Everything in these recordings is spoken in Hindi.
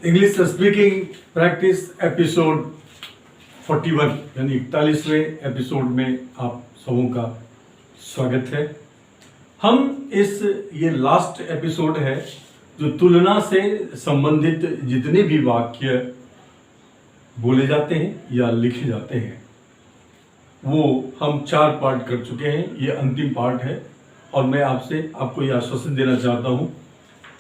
इंग्लिश स्पीकिंग प्रैक्टिस एपिसोड 41 यानी 41वें एपिसोड में आप सबों का स्वागत है। हम ये लास्ट एपिसोड है जो तुलना से संबंधित जितने भी वाक्य बोले जाते हैं या लिखे जाते हैं वो हम 4 पार्ट कर चुके हैं। ये अंतिम पार्ट है और मैं आपको ये आश्वासन देना चाहता हूँ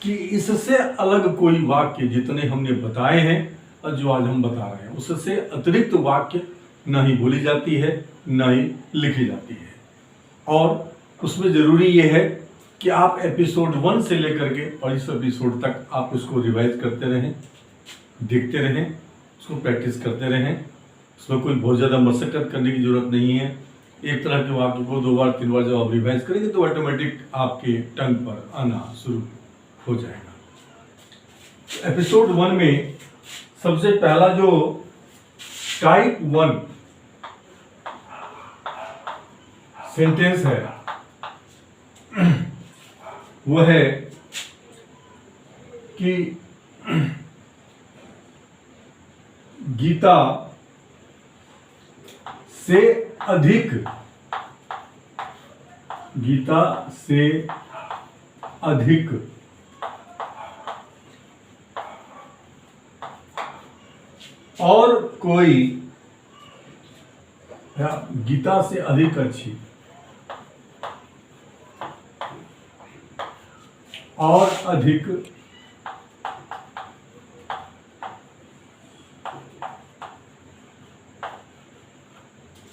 कि इससे अलग कोई वाक्य जितने हमने बताए हैं और जो आज हम बता रहे हैं उससे अतिरिक्त वाक्य ना ही बोली जाती है ना ही लिखी जाती है। और उसमें ज़रूरी ये है कि आप एपिसोड 1 से लेकर के और इस एपिसोड तक आप उसको रिवाइज करते रहें, देखते रहें, उसको प्रैक्टिस करते रहें। उसमें कोई बहुत ज़्यादा मशक्क़त करने की ज़रूरत नहीं है। एक तरह के वाक्य को 2 बार 3 बार जब आप रिवाइज करेंगे तो ऑटोमेटिक आपके टंग पर आना शुरू हो जाएगा। एपिसोड 1 में सबसे पहला जो टाइप 1 सेंटेंस है वो है कि गीता से अधिक और कोई या गीता से अधिक अच्छी और अधिक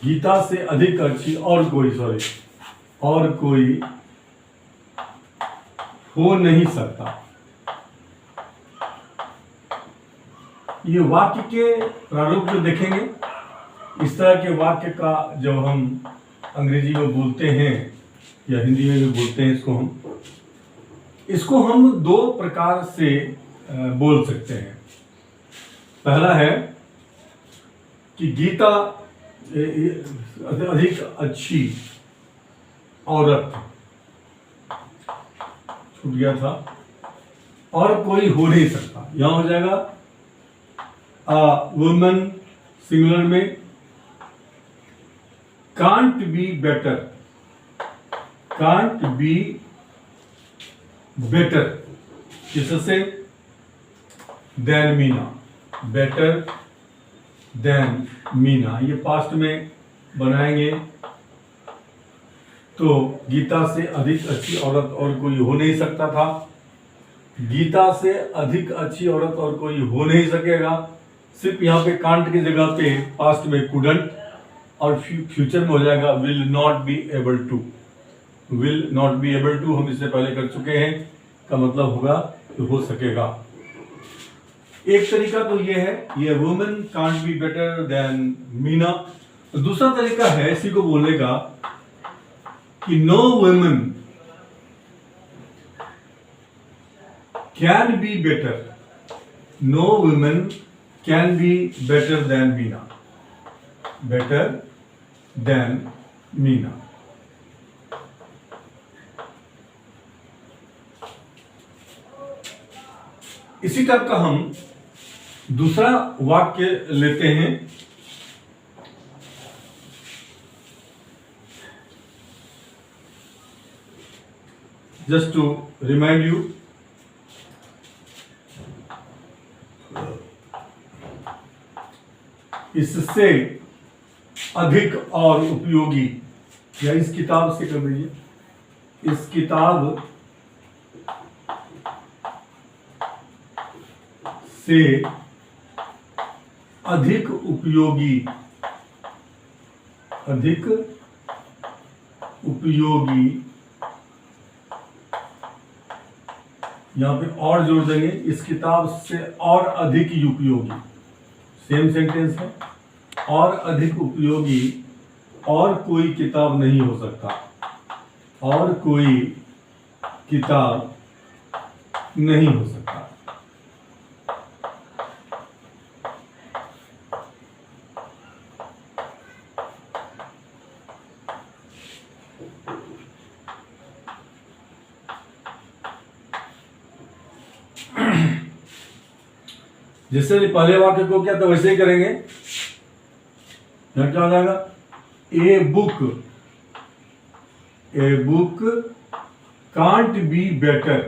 गीता से अधिक अच्छी और कोई हो नहीं सकता। ये वाक्य के प्रारूप में देखेंगे। इस तरह के वाक्य का जब हम अंग्रेजी में बोलते हैं या हिंदी में भी बोलते हैं इसको हम 2 प्रकार से बोल सकते हैं। पहला है कि गीता अधिक अच्छी औरत छूट गया था और कोई हो नहीं सकता। यहां हो जाएगा वुमन सिंगुलर में कांट बी बेटर इससे than Meena, better than Meena. ये पास्ट में बनाएंगे तो गीता से अधिक अच्छी औरत और कोई हो नहीं सकता था। गीता से अधिक अच्छी औरत और कोई हो नहीं सकेगा। सिर्फ यहाँ पे कांट की जगह पे पास्ट में कुडंट और फ्यूचर में हो जाएगा will not be able to. हम इससे पहले कर चुके हैं, का मतलब होगा कि हो सकेगा। एक तरीका तो ये है, ये women can't be better than Meena. दूसरा तरीका है इसी को बोलने का कि no women can be better than Meena. इसी टाइप का हम दूसरा वाक्य लेते हैं। जस्ट टू रिमाइंड यू, इससे अधिक और उपयोगी, या इस किताब से कर दीजिए, इस किताब से अधिक उपयोगी यहां पे और जोड़ देंगे, इस किताब से और अधिक उपयोगी। सेम सेंटेंस है, और अधिक उपयोगी और कोई किताब नहीं हो सकता, और कोई किताब नहीं हो सकता। जैसे पहले वाक्य को क्या था वैसे ही करेंगे। क्या हो जाएगा, a book can't be better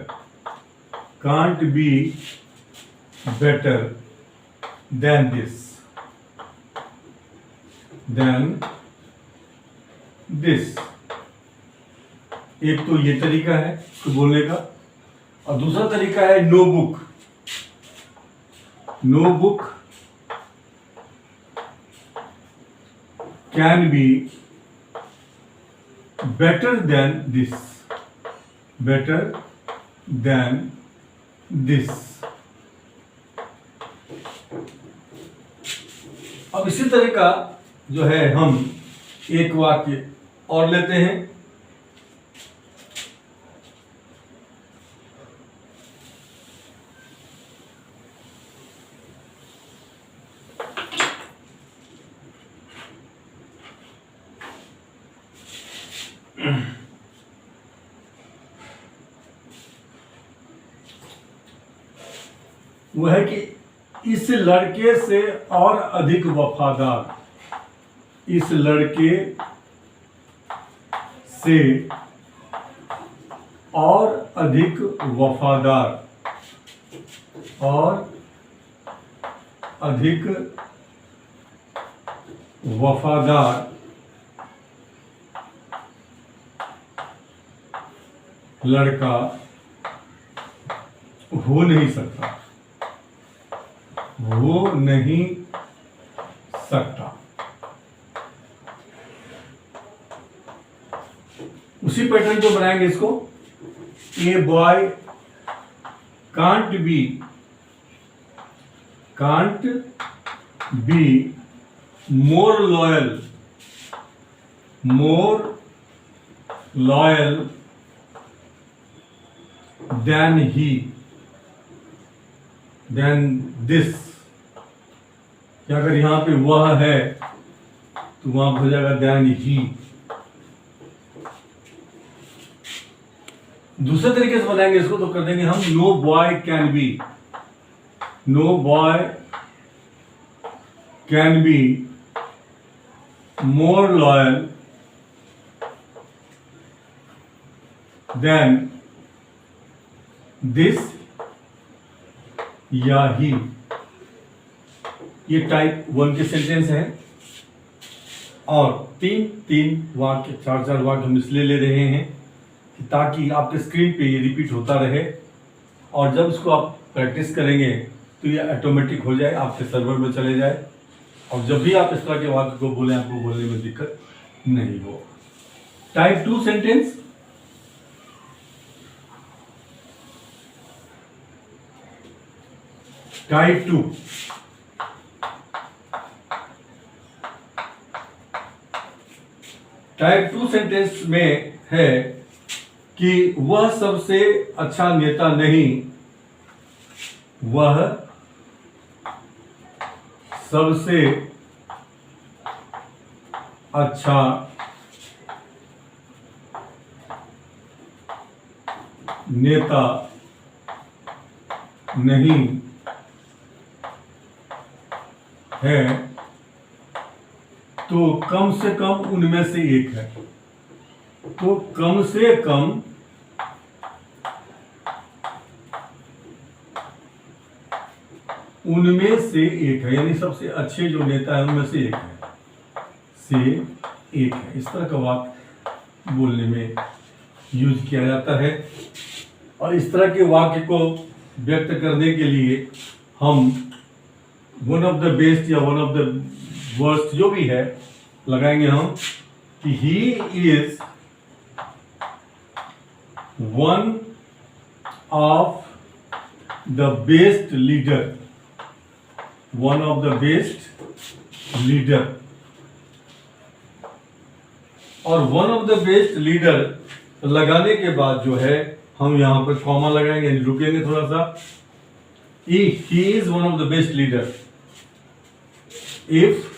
than this. एक तो ये तरीका है तो बोलने का, और दूसरा तरीका है no book can be better than this. अब इसी तरह का जो है हम एक वाक्य और लेते हैं। वो है कि इस लड़के से और अधिक वफादार, इस लड़के से और अधिक वफादार लड़का हो नहीं सकता। उसी पैटर्न को बनाएंगे इसको। A boy can't be more loyal than this. अगर यहां पे वह है तो वहां हो जाएगा देन ही। दूसरे तरीके से बताएंगे इसको तो कर देंगे हम no boy can be more loyal than this या ही। ये टाइप 1 के सेंटेंस है और 3 वाक्य 4 वाक्य हम इसलिए ले रहे हैं कि ताकि आपके स्क्रीन पे ये रिपीट होता रहे और जब इसको आप प्रैक्टिस करेंगे तो ये ऑटोमेटिक हो जाए, आपके सर्वर में चले जाए और जब भी आप इस तरह के वाक्य को बोलें आपको बोलने में दिक्कत नहीं हो। Type 2 sentence. टाइप 2 सेंटेंस में है कि वह सबसे अच्छा नेता नहीं, वह सबसे अच्छा नेता नहीं है, तो कम से कम उनमें से एक है। तो कम से कम उनमें से एक है, यानी सबसे अच्छे जो नेता है उनमें से एक है। इस तरह का वाक्य बोलने में यूज किया जाता है और इस तरह के वाक्य को व्यक्त करने के लिए हम वन ऑफ द बेस्ट या वन ऑफ द वर्स्ट जो भी है लगाएंगे हम कि he is one of the best leader, one of the best leader. और one of the best leader लगाने के बाद जो है हम यहां पर कॉमा लगाएंगे, रुकेंगे थोड़ा सा। ही is one of the best leader if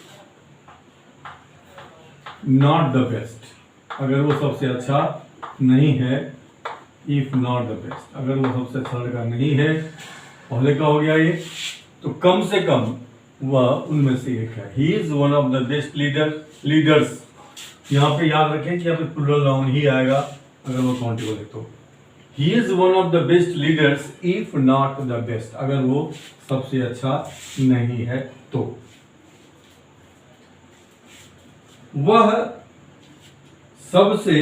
not the best, अगर वो सबसे अच्छा नहीं है। इफ नॉट द बेस्ट, अगर वो सबसे अच्छा लड़का नहीं है, पहले का हो गया ये। तो कम से कम वह उनमें से एक है। ही is one of the best leaders. यहाँ पे याद रखें कि यहाँ पे प्लूरल नाउन ही आएगा अगर वो काउंटेबल है तो। ही is one of the best leaders if not the best, अगर वो सबसे अच्छा नहीं है तो। वह सबसे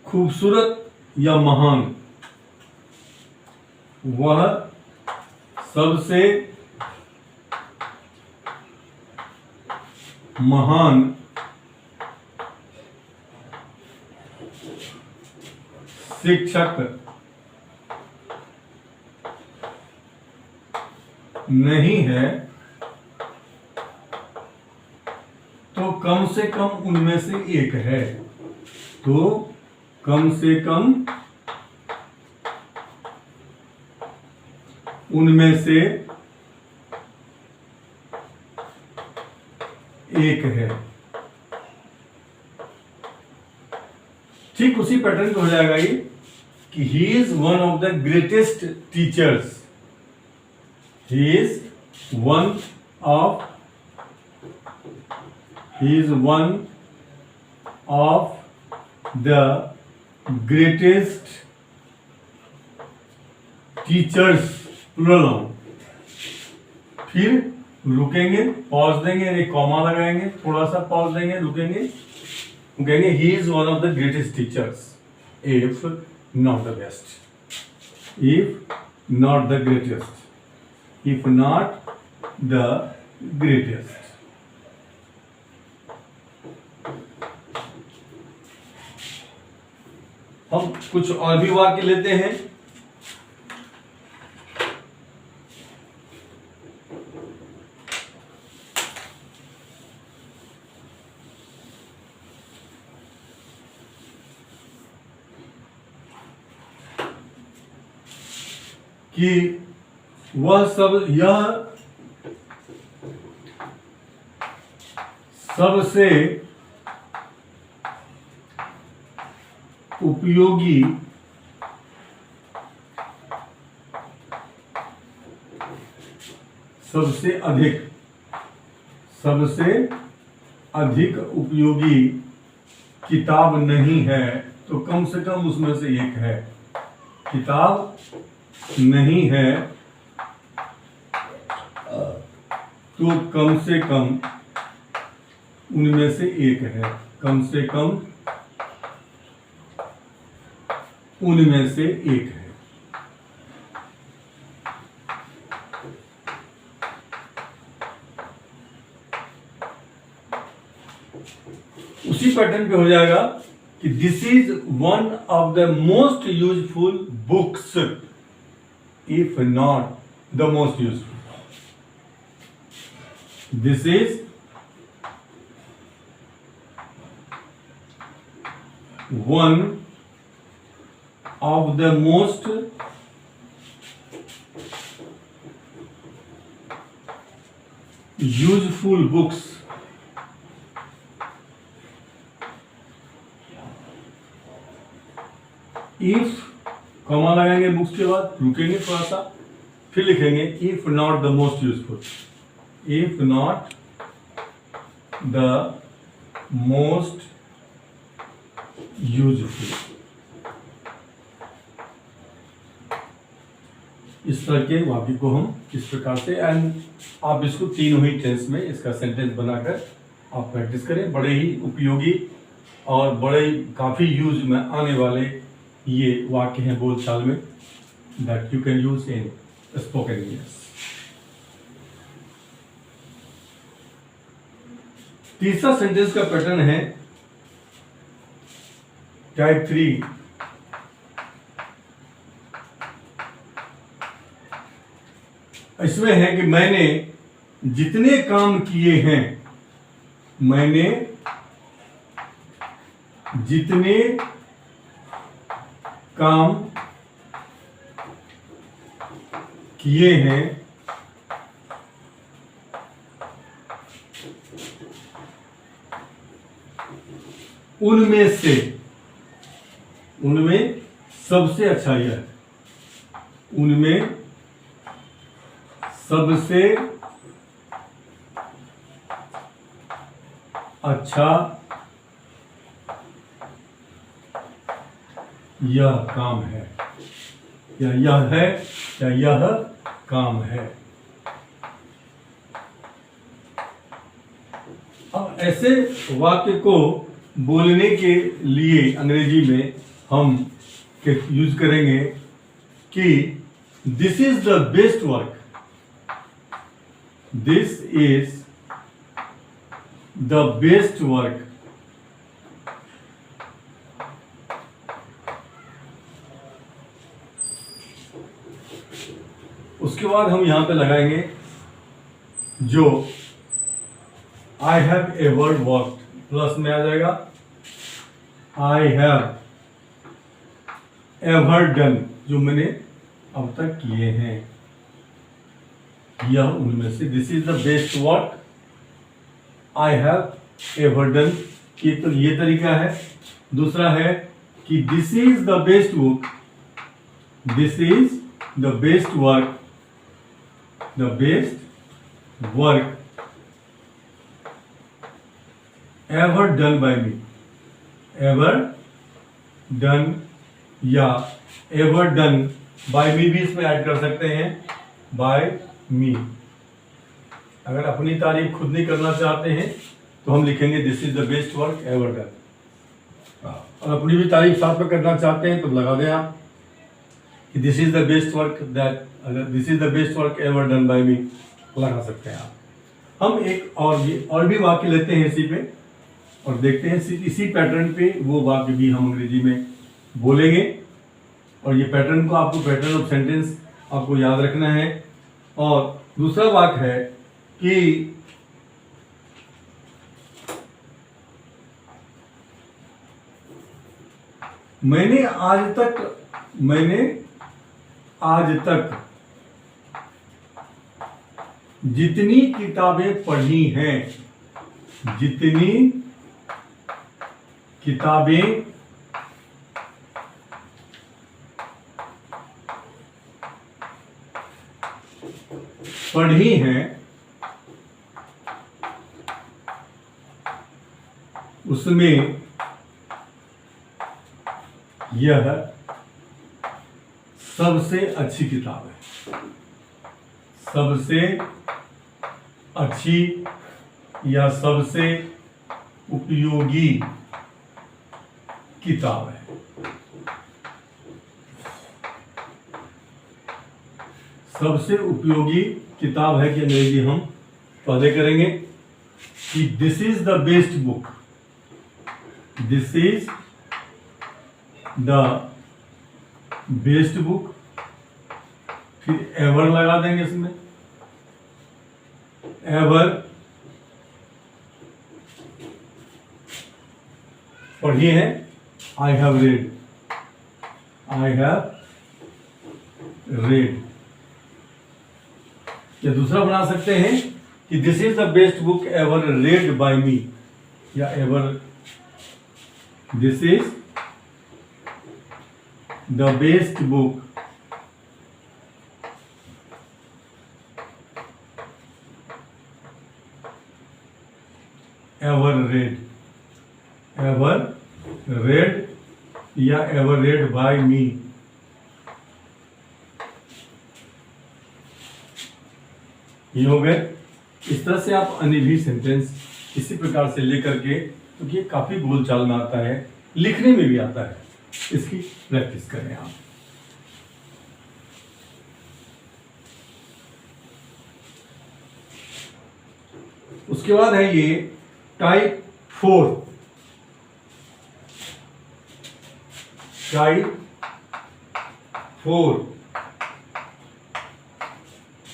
खूबसूरत या महान, वह सबसे महान शिक्षक नहीं है तो कम से कम उनमें से एक है। तो कम से कम उनमें से एक है। ठीक उसी पैटर्न पे हो जाएगा ये कि he is one of the greatest teachers. He is one of the greatest teachers, plural noun. फिर रुकेंगे, पॉज देंगे, एक कॉमा लगाएंगे, थोड़ा सा पॉज देंगे, रुकेंगे, कहेंगे ही is one of the greatest teachers if not the best, if not the greatest, if not the greatest. हम कुछ और भी वाक्य लेते हैं। कि वह सब, यह सबसे उपयोगी सबसे अधिक उपयोगी किताब नहीं है तो कम से कम उसमें से एक है। किताब नहीं है तो कम से कम उनमें से एक है। कम से कम उनमें से एक है। उसी पैटर्न पे हो जाएगा कि this is one of the most useful books if not the most useful. This is one of the most useful books if, comma लगाएंगे बुक्स के बाद, रुकेंगे थोड़ा सा, फिर लिखेंगे if not the most useful, if not the most useful। इस तरह के वाक्य को हम इस प्रकार से, एंड आप इसको तीनों ही टेंस में इसका सेंटेंस बनाकर आप प्रैक्टिस करें। बड़े ही उपयोगी और बड़े काफ़ी यूज में आने वाले ये वाक्य हैं बोलचाल में, that you can use in spoken English. तीसरा सेंटेंस का पैटर्न है टाइप 3। इसमें है कि मैंने जितने काम किए हैं, मैंने जितने काम किए हैं उनमें सबसे अच्छा यह है। उनमें सबसे अच्छा यह काम है, या यह है, या यह काम है। अब ऐसे वाक्य को बोलने के लिए अंग्रेजी में हम यूज करेंगे कि this is the best work, this is the best work, उसके बाद हम यहां पे लगाएंगे जो I have ever worked, plus में आ जाएगा आई हैव एवर डन, जो मैंने अब तक किए हैं, यह उनमें से। This is the best work I have ever done, ये तो ये तरीका है। दूसरा है कि this is the best book, this is the best work, the best work ever done by me, ever done या एवर डन बाय मी भी इसमें ऐड कर सकते हैं, बाय मी। अगर अपनी तारीफ खुद नहीं करना चाहते हैं तो हम लिखेंगे this is the best work ever done. और अपनी भी तारीफ साथ में करना चाहते हैं तो लगा दें आप कि this is the best work that, this is the best work ever done by me लगा सकते हैं आप। हम एक और भी वाक्य लेते हैं इसी पे और देखते हैं इसी पैटर्न पे वो वाक्य भी हम अंग्रेजी में बोलेंगे। और ये पैटर्न को आपको, पैटर्न ऑफ सेंटेंस आपको याद रखना है। और दूसरा वाक्य है कि मैंने आज तक जितनी किताबें पढ़ी हैं, जितनी किताबें पढ़ी हैं उसमें यह सबसे अच्छी किताब है, सबसे अच्छी या सबसे उपयोगी किताब है। सबसे उपयोगी किताब है कि अंग्रेजी हम पढ़े करेंगे कि this is the best book, this is the best book, फिर एवर लगा देंगे इसमें, एवर पढ़िए है, I have read, I have read. या दूसरा बना सकते हैं कि this is the best book ever read by me, या ever, this is the best book ever read, ever read या एवर रेड बाय मी। ये हो गए। इस तरह से आप अन्य भी सेंटेंस इसी प्रकार से लेकर के, क्योंकि ये काफी बोलचाल में आता है, लिखने में भी आता है, इसकी प्रैक्टिस करें आप। उसके बाद है ये टाइप 4, टाइप 4।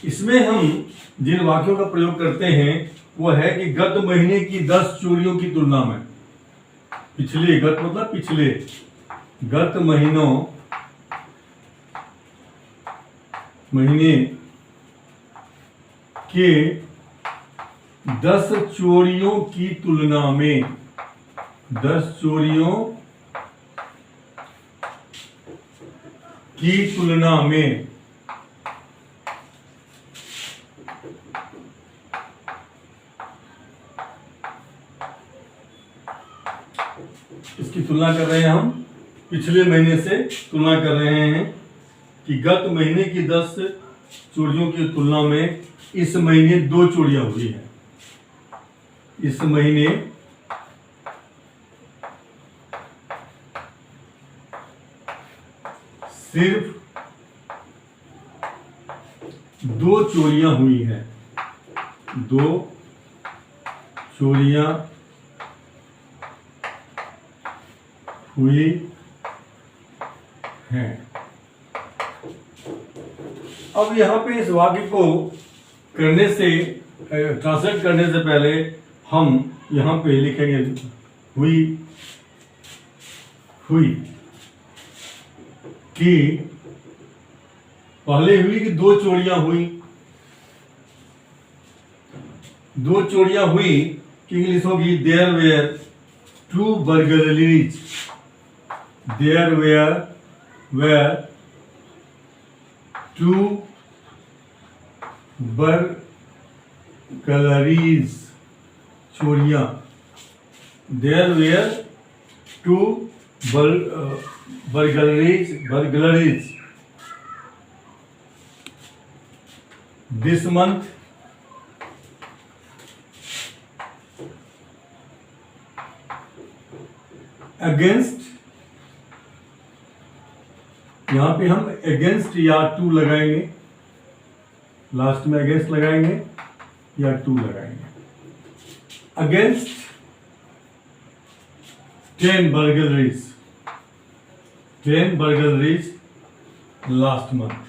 इसमें हम जिन वाक्यों का प्रयोग करते हैं वो है कि गत महीने की 10 चोरियों की तुलना में, पिछले, गत मतलब पिछले, गत महीने के 10 चोरियों की तुलना में, 10 चोरियों की तुलना में इसकी तुलना कर रहे हैं हम पिछले महीने से तुलना कर रहे हैं कि गत महीने की 10 चोरियों की तुलना में इस महीने 2 चोरियां हुई हैं। इस महीने सिर्फ 2 चोरियां हुई हैं। 2 चोरियां हुई हैं। अब यहां पे इस वाक्य को करने से ट्रांसलेट करने से पहले हम यहां पे लिखेंगे हुई कि पहले हुई कि 2 चोरियां हुई। 2 चोरियां हुई कि इंग्लिश होगी there were 2 burglaries। There were 2 burglaries, चोरियां। There were 2 burglaries this month against, यहां पे हम अगेंस्ट या टू लगाएंगे, लास्ट में अगेंस्ट लगाएंगे या टू लगाएंगे। Against 10 burglaries last month.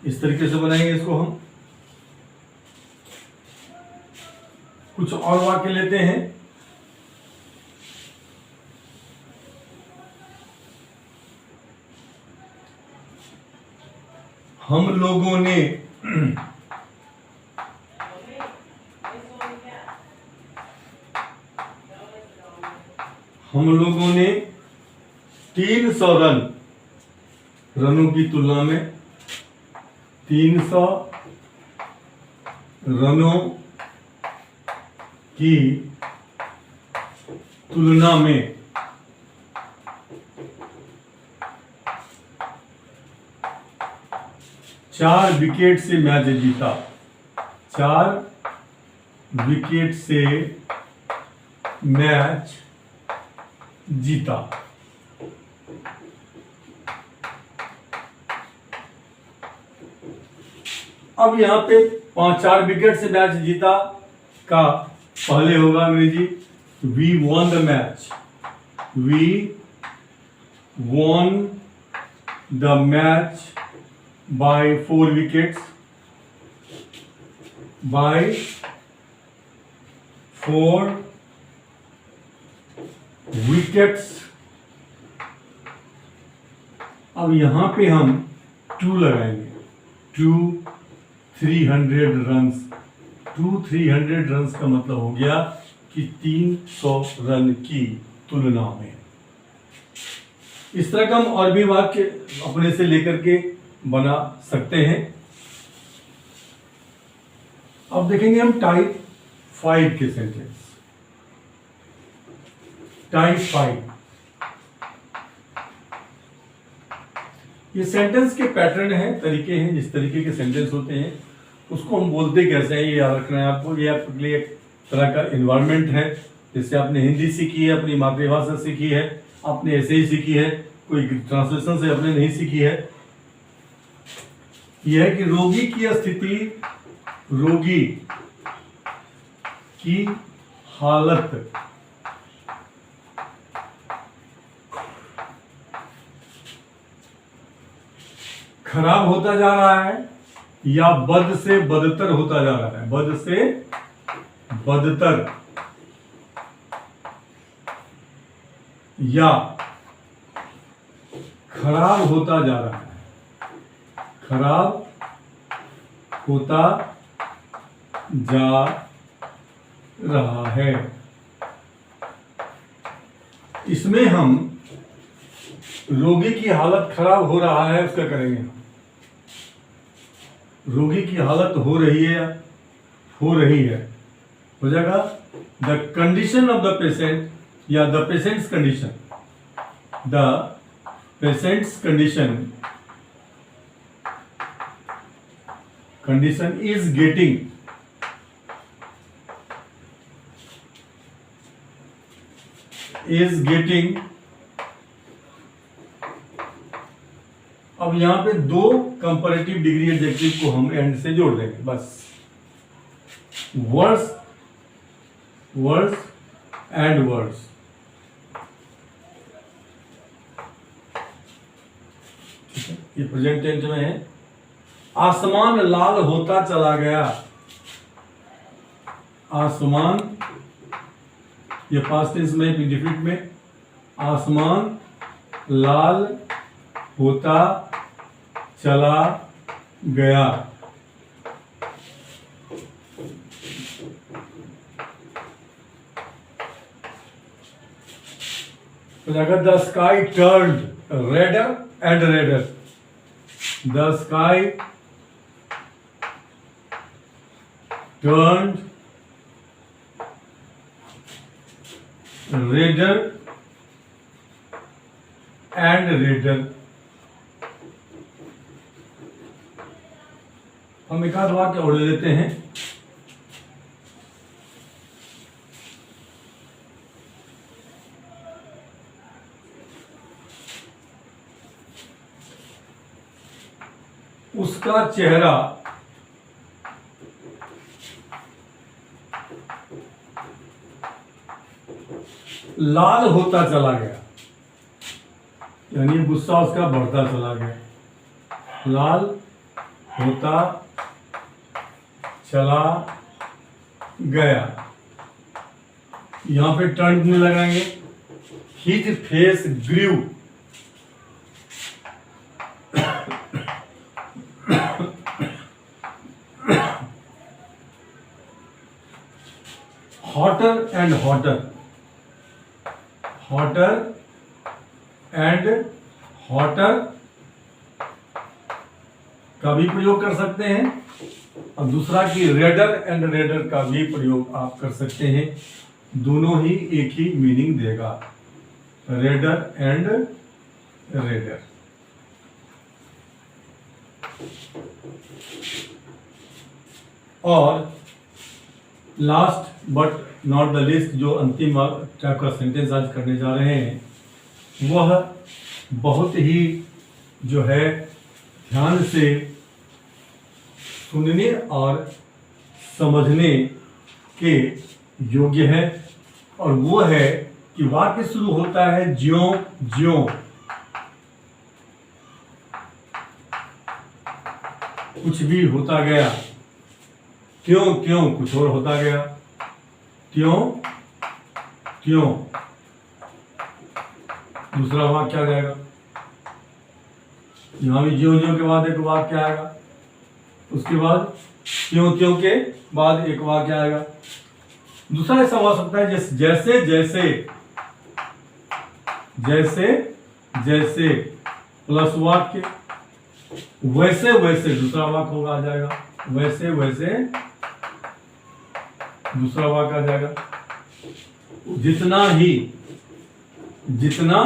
इस तरीके से बनाएंगे इसको हम। कुछ और वाक्य लेते हैं। हम लोगों ने हम लोगों ने 300 रनों की तुलना में 300 रनों की तुलना में 4 विकेट से मैच जीता। 4 विकेट से मैच जीता। अब यहां पे 4 विकेट से मैच जीता का पहले होगा अंग्रेजी we won the match. We won the match by 4 wickets. By 4 wickets. अब यहां पे हम 2 लगाएंगे। 2 300 रन्स। 2 300 रन्स का मतलब हो गया कि 300 रन की तुलना में। इस तरह का हम और भी वाक्य अपने से लेकर के बना सकते हैं। अब देखेंगे हम टाइप 5 के सेंटेंस। टाइप 5 ये सेंटेंस के पैटर्न हैं, तरीके हैं, जिस तरीके के सेंटेंस होते हैं उसको हम बोलते कैसे हैं ये याद रखना है आपको। ये आपके लिए एक तरह का एनवायरनमेंट है। जैसे आपने हिंदी सीखी है, अपनी मातृभाषा सीखी है, आपने ऐसे ही सीखी है, कोई ट्रांसलेशन से आपने नहीं सीखी है। यह है कि रोगी की स्थिति, रोगी की हालत खराब होता जा रहा है या बद से बदतर होता जा रहा है। बद से बदतर या खराब होता जा रहा है। खराब होता जा रहा है। इसमें हम रोगी की हालत खराब हो रहा है उसका करेंगे। रोगी की हालत हो रही है, हो रही है, हो जाएगा the condition of the patient या the patient's condition, the patient's condition is getting अब यहां पे दो कंपैरेटिव डिग्री एडजेक्टिव को हम एंड से जोड़ देंगे बस, वर्स एंड वर्स। ये प्रेजेंट टेंस में है। आसमान लाल होता चला गया, आसमान, ये पास्ट टेंस में इंडेफिनिट में, आसमान लाल होता चला गया। तो अगर the sky turned raider and raider, the sky turned raider and raider. हम एक आध वाक्य और ले लेते हैं। उसका चेहरा लाल होता चला गया, यानी गुस्सा उसका बढ़ता चला गया, लाल होता चला गया। यहां पे टर्न में लगाएंगे, his face grew, hotter and hotter, hotter and hotter का भी प्रयोग कर सकते हैं, और दूसरा कि रेडर एंड रेडर का भी प्रयोग आप कर सकते हैं। दोनों ही एक ही मीनिंग देगा, रेडर एंड रेडर। और last but not the list, जो अंतिम टाइप का सेंटेंस आज करने जा रहे हैं, वह बहुत ही जो है ध्यान से सुनने और समझने के योग्य है, और वो है कि वाक्य शुरू होता है ज्यों ज्यों, कुछ भी होता गया, क्यों क्यों कुछ और होता गया, क्यों क्यों। दूसरा वाक्य क्या जाएगा, यहां भी ज्यों ज्यों के बाद एक वाक्य आएगा, उसके बाद क्यों क्यों के बाद एक वाक्य आएगा। दूसरा ऐसा हो सकता है जैसे जैसे जैसे जैसे प्लस वाक्य, वैसे वैसे दूसरा वाक्य होगा, आ जाएगा, वैसे वैसे दूसरा वाक्य आ जाएगा। जितना ही, जितना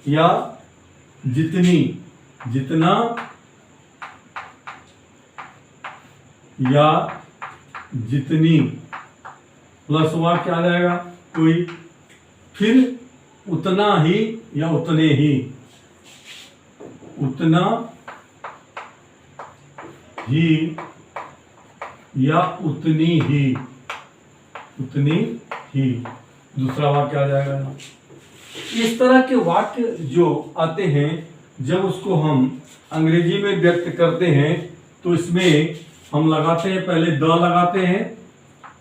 या जितनी, जितना या जितनी प्लस वाक्य आ जाएगा कोई, फिर उतना ही या उतने ही, उतना ही या उतनी ही, उतनी ही दूसरा वाक्य आ जाएगा। इस तरह के वाक्य जो आते हैं, जब उसको हम अंग्रेजी में व्यक्त करते हैं तो इसमें हम लगाते हैं, पहले द लगाते हैं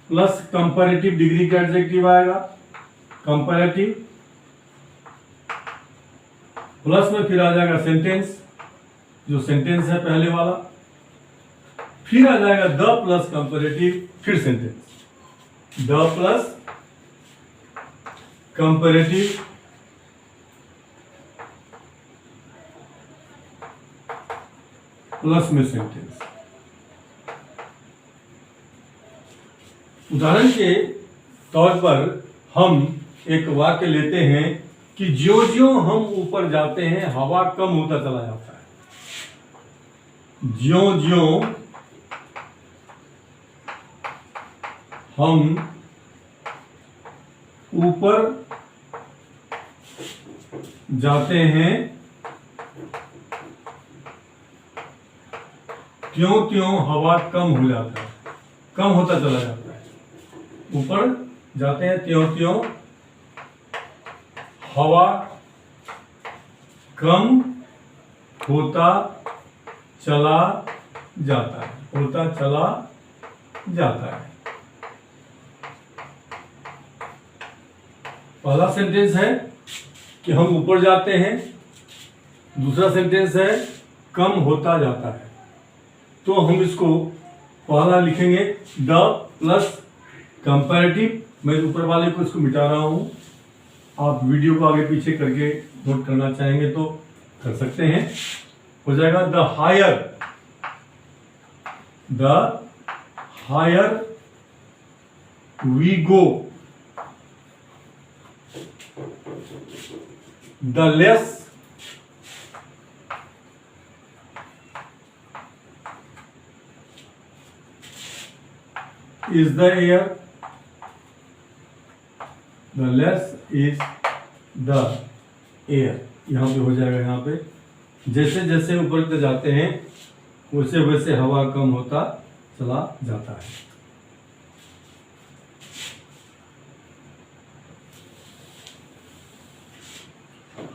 प्लस कंपैरेटिव डिग्री का एडजेक्टिव आएगा, कंपैरेटिव, प्लस में फिर आ जाएगा सेंटेंस, जो सेंटेंस है पहले वाला, फिर आ जाएगा द प्लस कंपैरेटिव, फिर sentence, the plus comparative plus में सेंटेंस। उदाहरण के तौर पर हम एक वाक्य लेते हैं कि ज्यों-ज्यों हम ऊपर जाते हैं हवा कम होता चला जाता है। ज्यों-ज्यों हम ऊपर जाते हैं त्यों-त्यों हवा कम हो जाता है, कम होता चला जाता है। ऊपर जाते हैं त्यों-त्यों हवा कम होता चला जाता है, होता चला जाता है। पहला सेंटेंस है कि हम ऊपर जाते हैं, दूसरा सेंटेंस है कम होता जाता है। तो हम इसको पहला लिखेंगे द प्लस कंपैरेटिव। मैं ऊपर वाले को इसको मिटा रहा हूं, आप वीडियो को आगे पीछे करके नोट करना चाहेंगे तो कर सकते हैं। हो जाएगा the higher we go the less is the air, the less is the air। यहाँ पे हो जाएगा, यहाँ पे जैसे जैसे ऊपर तक जाते हैं वैसे वैसे हवा कम होता चला जाता है।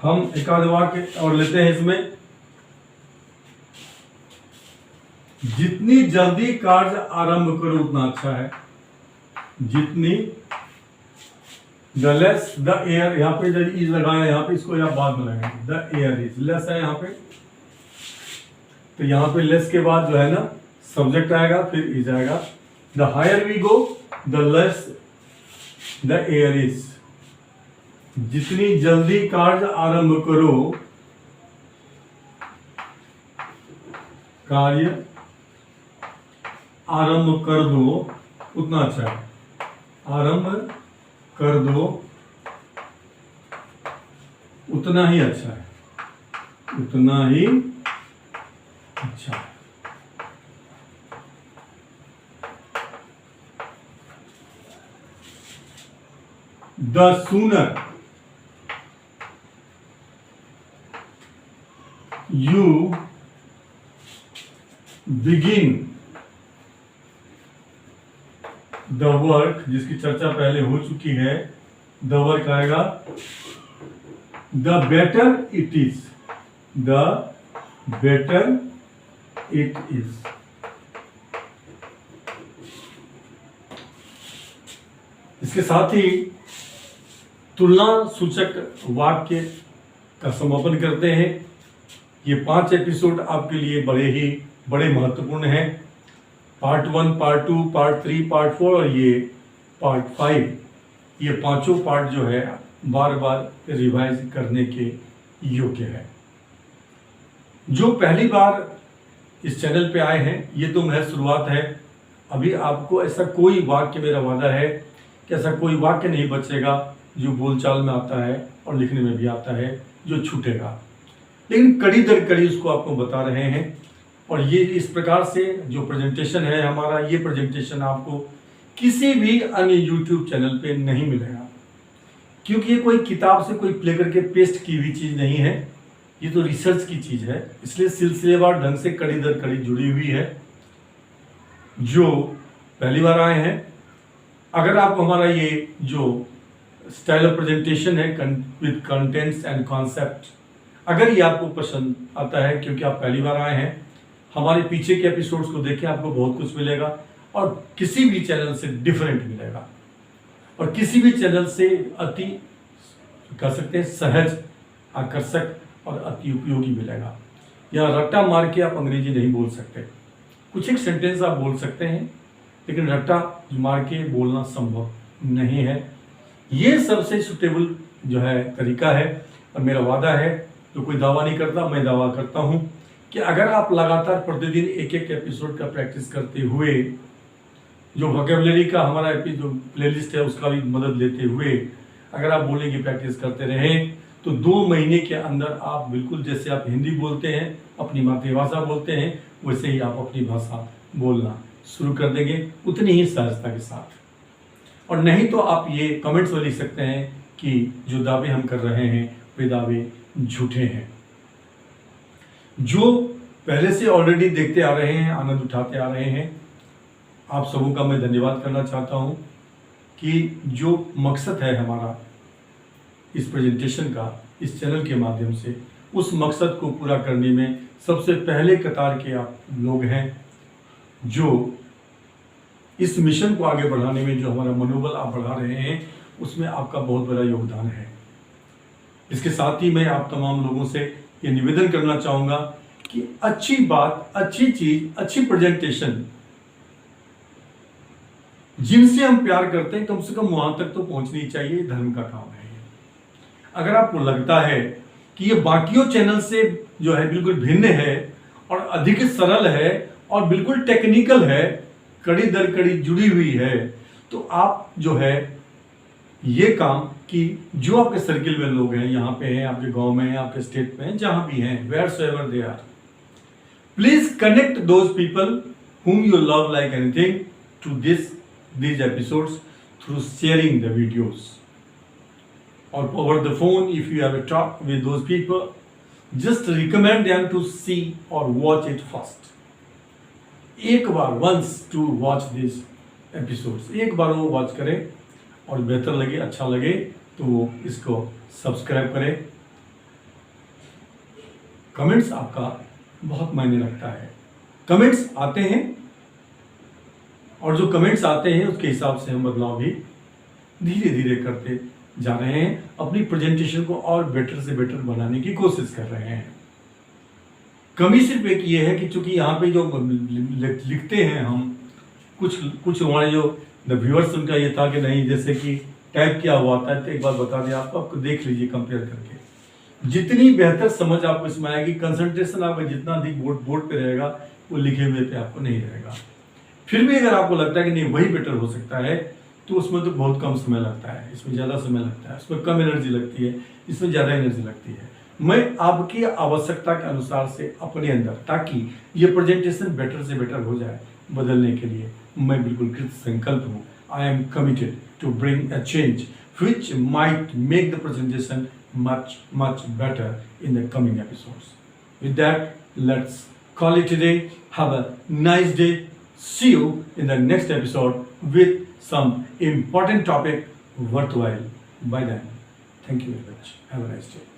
हम एक आध वाक्य और लेते हैं इसमें। जितनी जल्दी कार्य आरंभ करो उतना अच्छा है। जितनी द लेस द एयर, यहाँ पे जब इज लगाया, यहाँ पे इसको यहाँ बाद में लगाएंगे। द एयर इज लेस है यहाँ पे, तो यहाँ पे लेस के बाद जो है ना सब्जेक्ट आएगा, फिर इज आएगा। The higher we go the less the air is. जितनी जल्दी कार्य आरंभ करो, कार्य आरंभ कर दो उतना अच्छा है। आरंभ कर दो उतना ही अच्छा है, उतना ही अच्छा है। The sooner you begin the work, जिसकी चर्चा पहले हो चुकी है, the work आएगा the better it is, the better it is। इसके साथ ही तुलना सूचक वाक्य का समापन करते हैं। ये 5 एपिसोड आपके लिए बड़े महत्वपूर्ण हैं। पार्ट 1, पार्ट 2, पार्ट 3, पार्ट 4 और ये पार्ट 5, ये पांचों पार्ट जो है बार बार रिवाइज करने के योग्य है। जो पहली बार इस चैनल पे आए हैं, ये तो महज शुरुआत है। अभी आपको ऐसा कोई वाक्य, मेरा वादा है कि ऐसा कोई वाक्य नहीं बचेगा जो बोलचाल में आता है और लिखने में भी आता है जो छूटेगा, लेकिन कड़ी दर कड़ी उसको आपको बता रहे हैं। और ये इस प्रकार से जो प्रेजेंटेशन है हमारा, ये प्रेजेंटेशन आपको किसी भी अन्य यूट्यूब चैनल पे नहीं मिलेगा, क्योंकि ये कोई किताब से कोई प्ले करके पेस्ट की हुई चीज़ नहीं है, ये तो रिसर्च की चीज़ है। इसलिए सिलसिलेवार ढंग से कड़ी दर कड़ी जुड़ी हुई है। जो पहली बार आए हैं, अगर आप हमारा ये जो स्टाइल ऑफ प्रेजेंटेशन है विद कंटेंट्स एंड कॉन्सेप्ट, अगर ये आपको पसंद आता है, क्योंकि आप पहली बार आए हैं, हमारे पीछे के एपिसोड्स को देखें, आपको बहुत कुछ मिलेगा और किसी भी चैनल से डिफरेंट मिलेगा और किसी भी चैनल से अति कह सकते हैं सहज, आकर्षक और अति उपयोगी मिलेगा। या रट्टा मार के आप अंग्रेजी नहीं बोल सकते। कुछ एक सेंटेंस आप बोल सकते हैं, लेकिन रट्टा मार के बोलना संभव नहीं है। ये सबसे सुटेबल जो है तरीका है। और मेरा वादा है, तो कोई दावा नहीं करता, मैं दावा करता हूँ कि अगर आप लगातार प्रतिदिन एक एक एपिसोड का प्रैक्टिस करते हुए जो वोकेबलरी का हमारा जो प्लेलिस्ट है उसका भी मदद लेते हुए अगर आप बोलने की प्रैक्टिस करते रहें तो 2 महीने के अंदर आप बिल्कुल जैसे आप हिंदी बोलते हैं, अपनी मातृभाषा बोलते हैं, वैसे ही आप अपनी भाषा बोलना शुरू कर देंगे उतनी ही सहजता के साथ। और नहीं तो आप ये कमेंट्स में लिख सकते हैं कि जो दावे हम कर रहे हैं वे दावे झूठे हैं। जो पहले से ऑलरेडी देखते आ रहे हैं, आनंद उठाते आ रहे हैं, आप सबों का मैं धन्यवाद करना चाहता हूं कि जो मकसद है हमारा इस प्रेजेंटेशन का, इस चैनल के माध्यम से, उस मकसद को पूरा करने में सबसे पहले कतार के आप लोग हैं। जो इस मिशन को आगे बढ़ाने में जो हमारा मनोबल आप बढ़ा रहे हैं उसमें आपका बहुत बड़ा योगदान है। इसके साथ ही मैं आप तमाम लोगों से ये निवेदन करना चाहूँगा कि अच्छी बात, अच्छी चीज़, अच्छी प्रेजेंटेशन जिनसे हम प्यार करते हैं कम से कम वहाँ तक तो पहुँचनी चाहिए, धर्म का काम है। अगर आपको लगता है कि ये बाकियों चैनल से जो है बिल्कुल भिन्न है और अधिक सरल है और बिल्कुल टेक्निकल है, कड़ी दर कड़ी जुड़ी हुई है, तो आप जो है ये काम कि जो आपके सर्किल में लोग हैं, यहाँ पे हैं, आपके गांव में हैं, आपके स्टेट में हैं, जहाँ भी हैं, wheresoever they are, please connect those people whom you love like anything to these episodes through sharing the videos. Or over the phone, if you have a talk with those people, just recommend them to see or watch it first. एक बार once to watch these episodes, एक बार वो वॉच करें और बेहतर लगे, अच्छा लगे तो वो इसको सब्सक्राइब करें। कमेंट्स आपका बहुत मायने रखता है। कमेंट्स आते हैं और जो कमेंट्स आते हैं उसके हिसाब से हम बदलाव भी धीरे धीरे करते जा रहे हैं, अपनी प्रेजेंटेशन को और बेटर से बेटर बनाने की कोशिश कर रहे हैं। कमी सिर्फ एक ये है कि चूंकि यहाँ पे जो लिखते हैं हम कुछ हमारे जो व्यूअर्स उनका ये था कि नहीं, जैसे कि टाइप किया हुआ था, तो एक बार बता दें आपको देख लीजिए कंपेयर करके, जितनी बेहतर समझ आपको इसमें आएगी, कंसंट्रेशन आपका जितना अधिक बोर्ड पे रहेगा वो लिखे हुए पे आपको नहीं रहेगा। फिर भी अगर आपको लगता है कि नहीं वही बेटर हो सकता है तो उसमें तो बहुत कम समय लगता है, इसमें ज़्यादा समय लगता है, उसमें कम एनर्जी लगती है, इसमें ज़्यादा एनर्जी लगती है। मैं आपकी आवश्यकता के अनुसार से अपने अंदर, ताकि ये प्रेजेंटेशन बेटर से बेटर हो जाए, बदलने के लिए मैं बिल्कुल कृत संकल्प हूँ। I am committed to bring a change which might make the presentation much better in the coming episodes. With that, let's call it a day. Have a nice day. See you in the next episode with some important topic worthwhile. By then, thank you very much. Have a nice day.